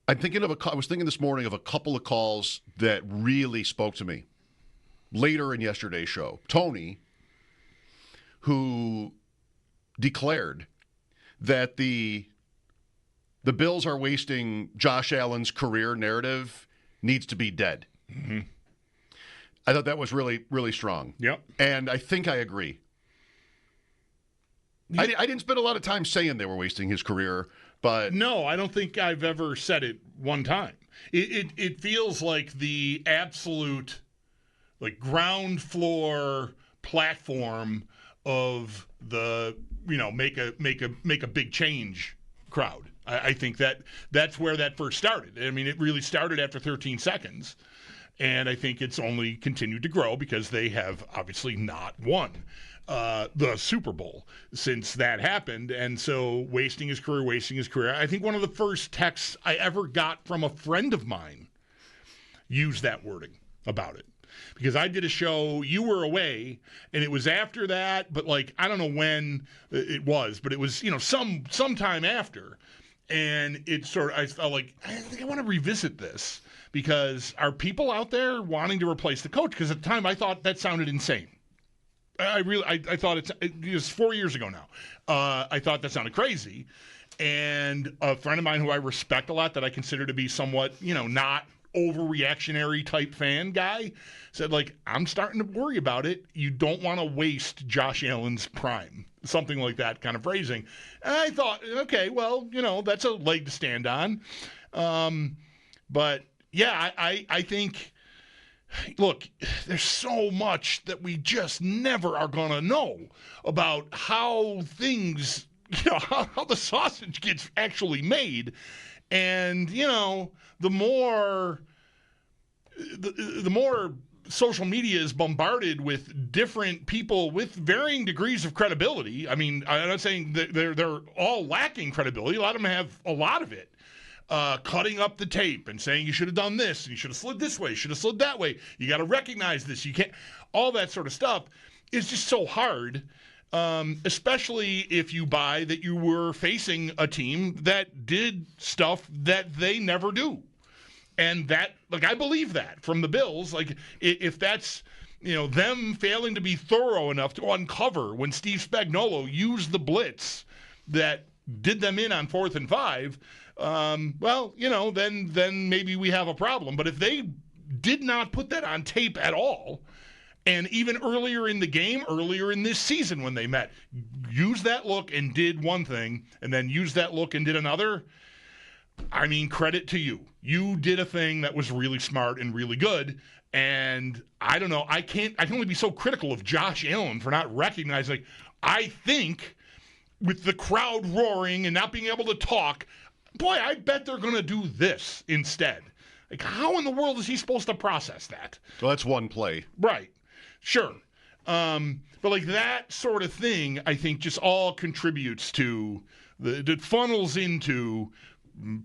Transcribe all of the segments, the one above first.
I was thinking this morning of a couple of calls that really spoke to me later in yesterday's show. Tony, who declared that the Bills are wasting Josh Allen's career narrative needs to be dead. Mm-hmm. I thought that was really, really strong. Yep. And I think I agree. I didn't spend a lot of time saying they were wasting his career, but... No, I don't think I've ever said it one time. It feels like the absolute ground floor platform of the make a big change crowd. I think that's where that first started. I mean, it really started after 13 seconds, and I think it's only continued to grow because they have obviously not won the Super Bowl since that happened, and so wasting his career. I think one of the first texts I ever got from a friend of mine used that wording about it. Because I did a show, you were away, and it was after that, but I don't know when it was, but it was, sometime after. And I felt like, I think I want to revisit this, because are people out there wanting to replace the coach? Because at the time I thought that sounded insane. I thought it was 4 years ago now. I thought that sounded crazy. And a friend of mine who I respect a lot, that I consider to be somewhat, not overreactionary type fan guy, said, I'm starting to worry about it. You don't want to waste Josh Allen's prime. Something like that kind of phrasing. And I thought, okay, well, that's a leg to stand on. But yeah, I think, look, there's so much that we just never are going to know about how things, how the sausage gets actually made. And, the more social media is bombarded with different people with varying degrees of credibility. I mean, I'm not saying that they're all lacking credibility. A lot of them have a lot of it. Cutting up the tape and saying you should have done this, and you should have slid this way, should have slid that way. You got to recognize this. You can't. All that sort of stuff is just so hard, especially if you buy that you were facing a team that did stuff that they never do. And that, I believe that from the Bills. If that's, them failing to be thorough enough to uncover when Steve Spagnuolo used the blitz that did them in on 4th and 5, then maybe we have a problem. But if they did not put that on tape at all, and even earlier in the game, earlier in this season when they met, used that look and did one thing, and then used that look and did another, I mean, credit to you. You did a thing that was really smart and really good. And I don't know, I can only be so critical of Josh Allen for not recognizing. I think with the crowd roaring and not being able to talk, boy, I bet they're going to do this instead. How in the world is he supposed to process that? Well, that's one play. Right. Sure. But that sort of thing, I think, just all contributes to it funnels into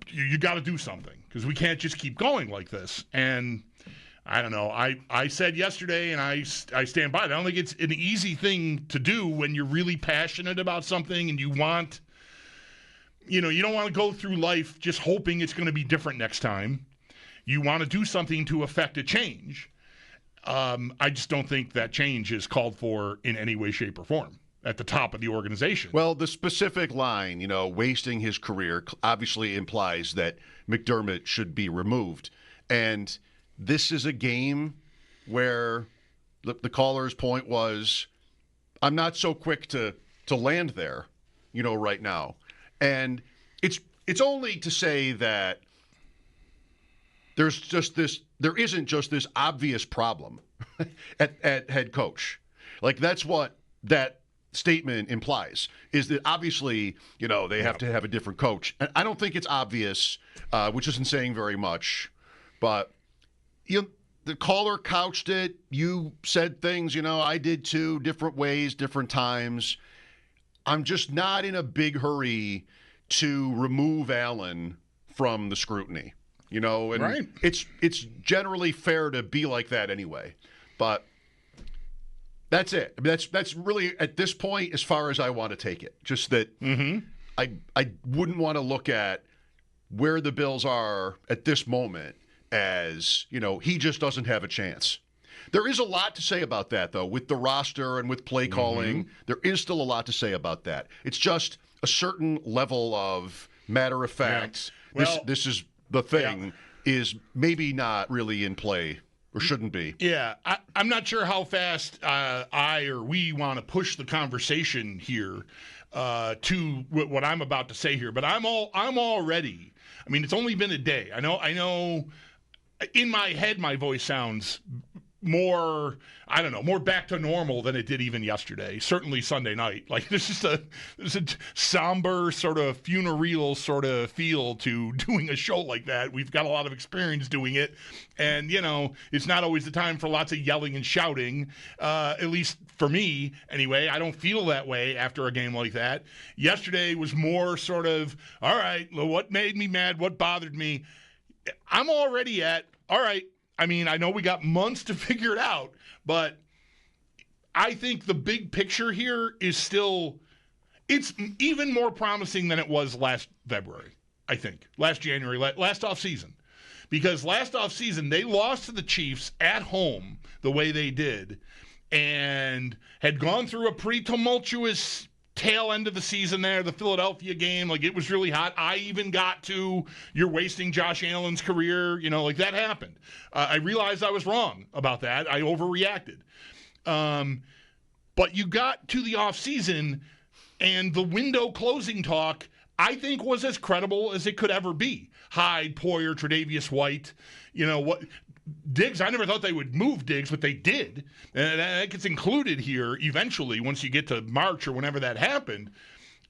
you got to do something, because we can't just keep going like this. And I don't know. I said yesterday, and I stand by it. I don't think it's an easy thing to do when you're really passionate about something and you want, you don't want to go through life just hoping it's going to be different next time. You want to do something to affect a change. I just don't think that change is called for in any way, shape, or form at the top of the organization. Well, the specific line, wasting his career, obviously implies that McDermott should be removed. And this is a game where the caller's point was, I'm not so quick to land there, right now. And it's only to say that there isn't just this obvious problem at head coach. That's what that statement implies, is that obviously, they have to have a different coach. And I don't think it's obvious, which isn't saying very much, but the caller couched it. You said things, I did too, different ways, different times. I'm just not in a big hurry to remove Allen from the scrutiny, and right. It's generally fair to be like that anyway. But that's it. I mean, that's really, at this point, as far as I want to take it. Just that I wouldn't want to look at where the Bills are at this moment as, he just doesn't have a chance. There is a lot to say about that, though, with the roster and with play calling. There is still a lot to say about that. It's just a certain level of matter of fact. Yeah. Well, this is the thing, is maybe not really in play or shouldn't be. Yeah, I'm not sure how fast I or we want to push the conversation here to what I'm about to say here, but I'm already. I mean, it's only been a day. I know. In my head, my voice sounds more, I don't know, more back to normal than it did even yesterday. Certainly Sunday night. Like there's a somber sort of funereal sort of feel to doing a show like that. We've got a lot of experience doing it, and it's not always the time for lots of yelling and shouting. At least for me, anyway. I don't feel that way after a game like that. Yesterday was more sort of, all right, what made me mad? What bothered me? I'm already at, all right. I mean, I know we got months to figure it out, but I think the big picture here is still, it's even more promising than it was last February, I think. Last January, last offseason. Because last offseason, they lost to the Chiefs at home the way they did and had gone through a pretty tumultuous tail end of the season there, the Philadelphia game. Like, it was really hot. I even got to, you're wasting Josh Allen's career. Like that happened. I realized I was wrong about that. I overreacted. But you got to the offseason, and the window closing talk, I think, was as credible as it could ever be. Hyde, Poyer, Tre'Davious White, what Diggs, I never thought they would move Diggs, but they did. And that gets included here eventually once you get to March or whenever that happened.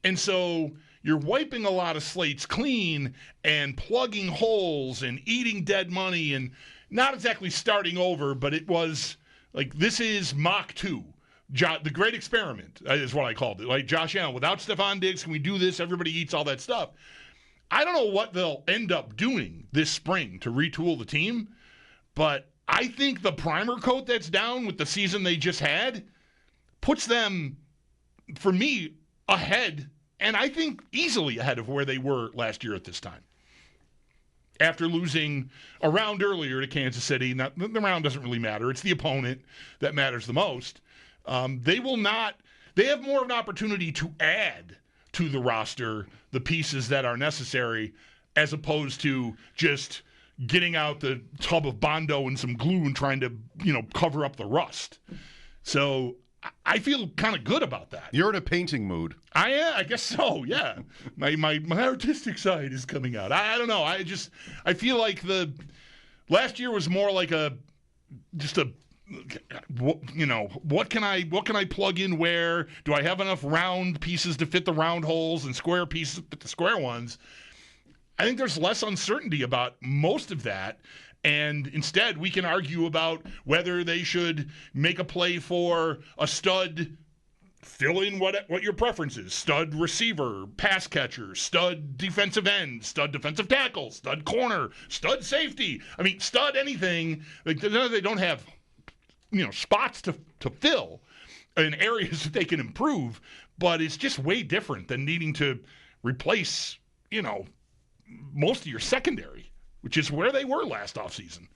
And so you're wiping a lot of slates clean and plugging holes and eating dead money and not exactly starting over, but it was like, this is Mach 2. The great experiment is what I called it. Like Josh Allen, without Stephon Diggs, can we do this? Everybody eats all that stuff. I don't know what they'll end up doing this spring to retool the team. But I think the primer coat that's down with the season they just had puts them, for me, ahead, and I think easily ahead of where they were last year at this time. After losing a round earlier to Kansas City, the round doesn't really matter. It's the opponent that matters the most. They have more of an opportunity to add to the roster the pieces that are necessary as opposed to just getting out the tub of Bondo and some glue and trying to, cover up the rust. So I feel kind of good about that. You're in a painting mood. I guess so, yeah. My artistic side is coming out. I don't know. I feel like the last year was more like what can I plug in where? Do I have enough round pieces to fit the round holes and square pieces to fit the square ones? I think there's less uncertainty about most of that, and instead we can argue about whether they should make a play for a stud, fill in what your preference is, stud receiver, pass catcher, stud defensive end, stud defensive tackle, stud corner, stud safety. I mean, stud anything. Like, they don't have spots to fill in areas that they can improve, but it's just way different than needing to replace, most of your secondary, which is where they were last offseason.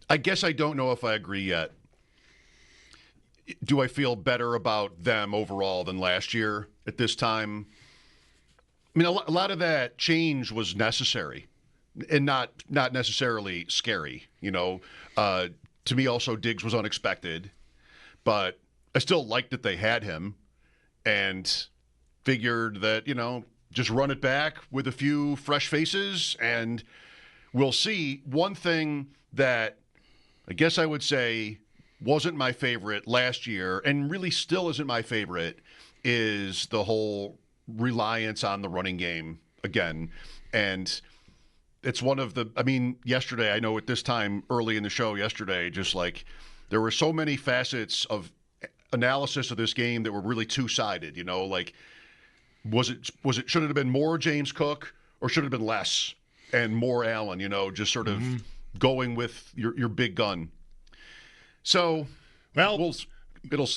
I guess I don't know if I agree yet. Do I feel better about them overall than last year at this time? I mean, a lot of that change was necessary and not necessarily scary. To me also, Diggs was unexpected, but I still liked that they had him and figured that, just run it back with a few fresh faces, and we'll see. One thing that I guess I would say wasn't my favorite last year, and really still isn't my favorite, is the whole reliance on the running game again. And it's one of yesterday, I know at this time early in the show yesterday, just like there were so many facets of analysis of this game that were really two-sided, should it have been more James Cook or should it have been less and more Allen, just sort of going with your big gun. So, it'll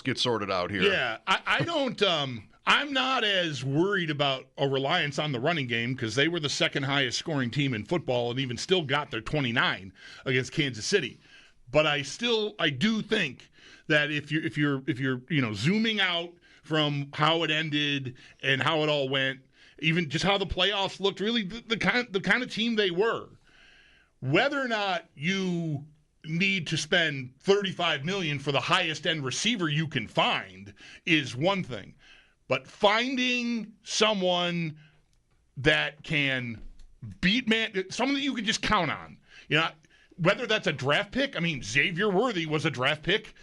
get sorted out here. Yeah, I don't I'm not as worried about a reliance on the running game because they were the second highest scoring team in football and even still got their 29 against Kansas City. But I do think that if you're zooming out from how it ended and how it all went, even just how the playoffs looked, really the kind of team they were, whether or not you need to spend $35 million for the highest end receiver you can find is one thing. But finding someone that can beat someone that you can just count on, whether that's a draft pick. I mean, Xavier Worthy was a draft pick,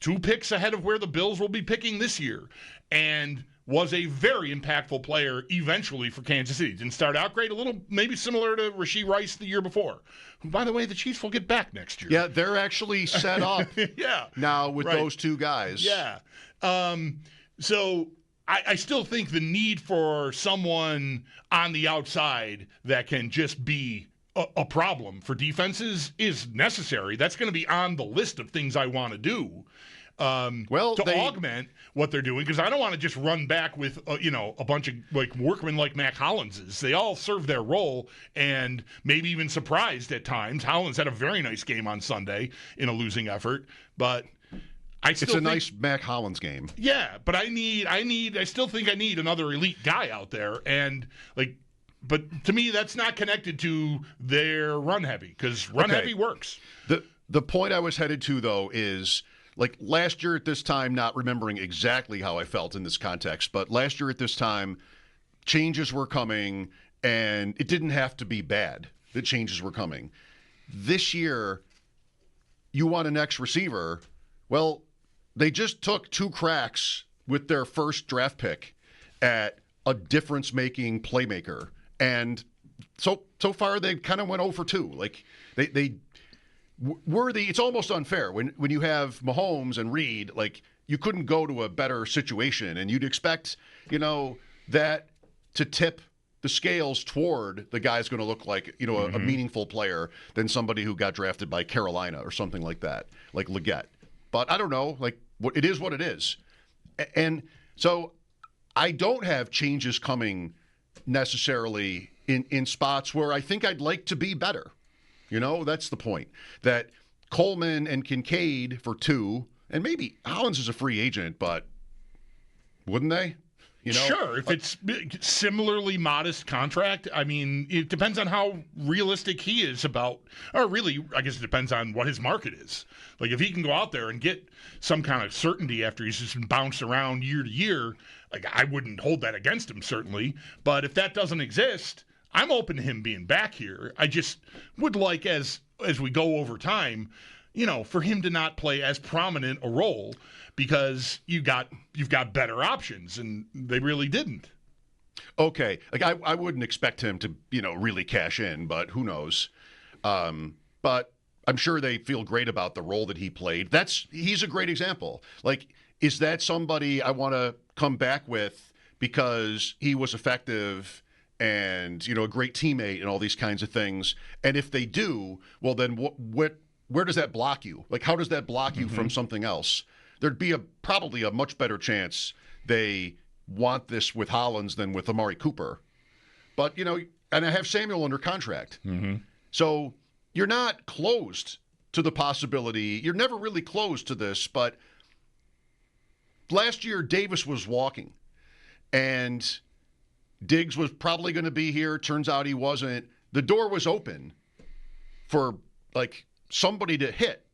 2 picks ahead of where the Bills will be picking this year, and was a very impactful player eventually for Kansas City. Didn't start out great, a little maybe similar to Rashee Rice the year before, who, by the way, the Chiefs will get back next year. Yeah, they're actually set up now with those 2 guys. Yeah. So I still think the need for someone on the outside that can just be a problem for defenses is necessary. That's going to be on the list of things I want to do. Augment what they're doing, because I don't want to just run back with a bunch of workmen like Mac Hollinses. They all serve their role and maybe even surprised at times. Hollins had a very nice game on Sunday in a losing effort, but it's a nice Mac Hollins game. Yeah, but I still think I need another elite guy out there, and but to me that's not connected to their run heavy, because run heavy works. The point I was headed to though is, last year at this time, not remembering exactly how I felt in this context, but last year at this time, changes were coming, and it didn't have to be bad that changes were coming. This year, you want an X receiver. Well, they just took 2 cracks with their first draft pick at a difference-making playmaker, and so far they kind of went 0 for 2. Worthy, it's almost unfair when you have Mahomes and Reed, you couldn't go to a better situation, and you'd expect, that to tip the scales toward the guy's going to look like, a meaningful player than somebody who got drafted by Carolina or something like that, like Leggett. But I don't know, it is what it is. And so I don't have changes coming necessarily in spots where I think I'd like to be better. That's the point. That Coleman and Kincaid for 2, and maybe Hollins is a free agent, but wouldn't they? Sure, if it's similarly modest contract. I mean, it depends on how realistic he is about, or really, I guess it depends on what his market is. If he can go out there and get some kind of certainty after he's just been bounced around year to year, I wouldn't hold that against him, certainly. But if that doesn't exist, I'm open to him being back here. I just would like, as we go over time, for him to not play as prominent a role, because you've got better options, and they really didn't. Okay, I wouldn't expect him to really cash in, but who knows? But I'm sure they feel great about the role that he played. He's a great example. Is that somebody I want to come back with because he was effective and a great teammate and all these kinds of things? And if they do, well, then where does that block you? How does that block you from something else? There'd be probably a much better chance they want this with Hollins than with Amari Cooper. But and I have Samuel under contract, so you're not closed to the possibility. You're never really closed to this. But last year Davis was walking, and Diggs was probably going to be here. Turns out he wasn't. The door was open for somebody to hit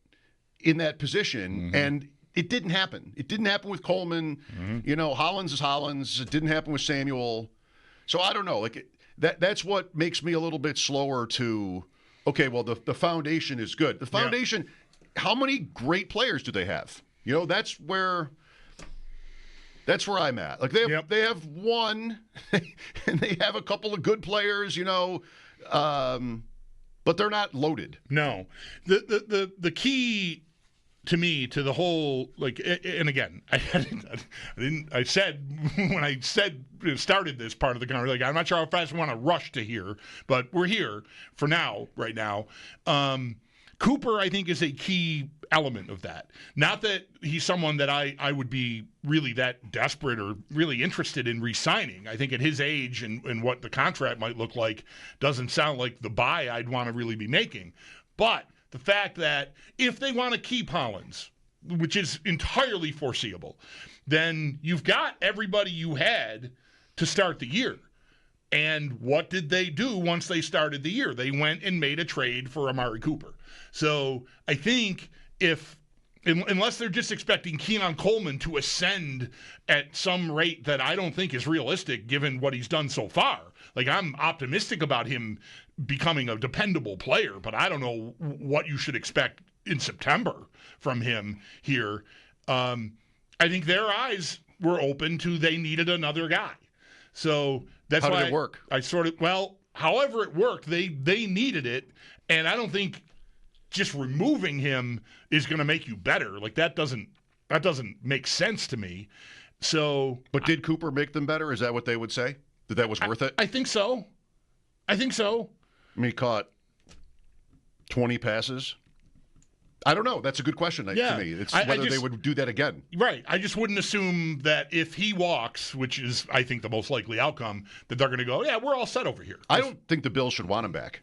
in that position, and it didn't happen. It didn't happen with Coleman. Hollins is Hollins. It didn't happen with Samuel. So I don't know. That's what makes me a little bit slower to, okay, well, the foundation is good. The foundation, how many great players do they have? That's where I'm at. They have one, and they have a couple of good players, but they're not loaded. No. The key to me, to the whole, and again, I said when I started this part of the conversation, I'm not sure how fast we want to rush to here, but we're here for now, right now. Cooper, I think, is a key element of that. Not that he's someone that I would be really that desperate or really interested in re-signing. I think at his age and what the contract might look like doesn't sound like the buy I'd want to really be making. But the fact that if they want to keep Hollins, which is entirely foreseeable, then you've got everybody you had to start the year. And what did they do once they started the year? They went and made a trade for Amari Cooper. So I think unless they're just expecting Keon Coleman to ascend at some rate that I don't think is realistic given what he's done so far. Like, I'm optimistic about him becoming a dependable player, but I don't know what you should expect in September from him here. I think their eyes were open to they needed another guy. So that's why How did it work? However it worked, they needed it, and I don't think just removing him is going to make you better. Like, that doesn't make sense to me. So, but did Cooper make them better? Is that what they would say? That was worth it? I think so. I mean, he caught 20 passes. I don't know. That's a good question to me. It's whether they would do that again. Right. I just wouldn't assume that if he walks, which is, I think, the most likely outcome, that they're going to go, yeah, we're all set over here. I don't think the Bills should want him back.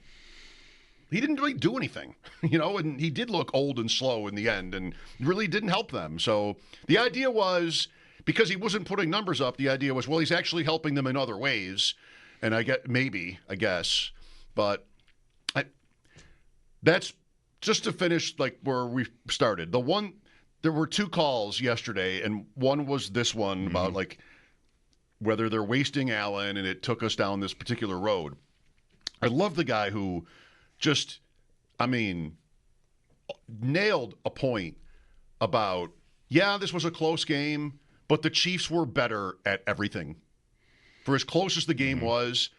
He didn't really do anything, and he did look old and slow in the end and really didn't help them. So the idea was, because he wasn't putting numbers up, the idea was, well, he's actually helping them in other ways. And I guess. But that's just to finish like where we started. There were two calls yesterday, and one was this one about like whether they're wasting Allen, and it took us down this particular road. I love the guy who just, nailed a point about, this was a close game, but the Chiefs were better at everything. For as close as the game was,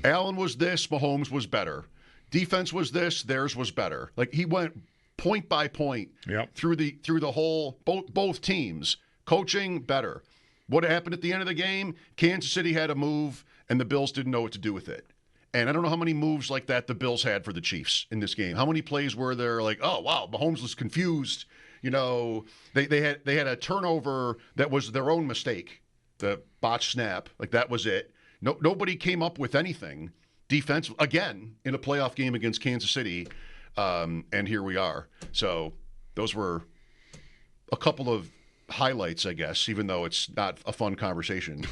Allen was this, Mahomes was better. Defense was this, theirs was better. Like, he went point by point through the whole, both teams. Coaching, better. What happened at the end of the game? Kansas City had a move, and the Bills didn't know what to do with it. And I don't know how many moves like that the Bills had for the Chiefs in this game. How many plays were there like, oh, wow, Mahomes was confused. They had a turnover that was their own mistake, the botched snap. Like, that was it. Nobody came up with anything. Defense, again, in a playoff game against Kansas City, and here we are. So those were a couple of highlights, I guess, even though it's not a fun conversation.